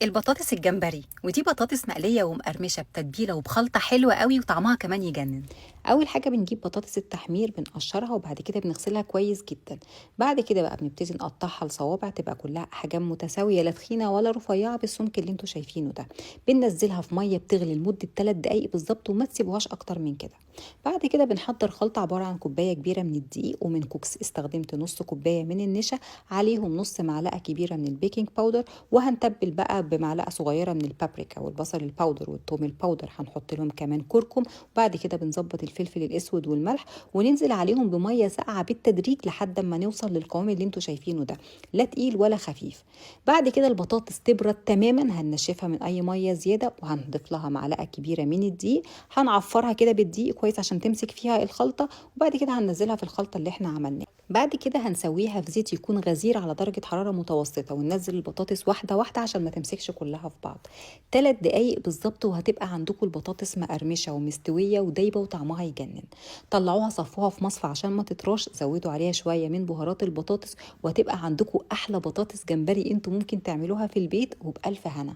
البطاطس الجمبري، ودي بطاطس مقلية ومقرمشة بتتبيلة وبخلطة حلوة قوي وطعمها كمان يجنن. اول حاجه بنجيب بطاطس التحمير بنقشرها وبعد كده بنغسلها كويس جدا. بعد كده بقى بنبتدي نقطعها لصوابع تبقى كلها احجام متساويه، لا تخينه ولا رفيعه، بالسمك اللي انتوا شايفينه ده. بننزلها في ميه بتغلي لمده 3 دقائق بالظبط وما تسيبوهاش اكتر من كده. بعد كده بنحضر خلطه عباره عن كوبايه كبيره من الدقيق ومن كوكس استخدمت نص كوبايه من النشا، عليهم نص معلقه كبيره من البيكنج باودر، وهنتبل بقى بمعلقه صغيره من البابريكا والبصل الباودر والثوم الباودر، هنحط لهم كمان كركم. وبعد كده بنظبط الفلفل الاسود والملح وننزل عليهم بميه ساقعه بالتدريج لحد ما نوصل للقوام اللي انتوا شايفينه ده، لا تقيل ولا خفيف. بعد كده البطاطس تبرد تماما، هننشفها من اي ميه زياده وهنضيف لها معلقه كبيره من الدقيق، هنعفرها كده بالدقيق كويس عشان تمسك فيها الخلطه. وبعد كده هننزلها في الخلطه اللي احنا عملناها. بعد كده هنسويها في زيت يكون غزير على درجة حرارة متوسطة، وننزل البطاطس واحدة واحدة عشان ما تمسكش كلها في بعض. 3 دقايق بالظبط وهتبقى عندكم البطاطس مقرمشة ومستوية ودايبة وطعمها يجنن. طلعوها صفوها في مصفى عشان ما تطراش، زودوا عليها شوية من بهارات البطاطس، وهتبقى عندكم أحلى بطاطس جمبري انتوا ممكن تعملوها في البيت وبألف هنا.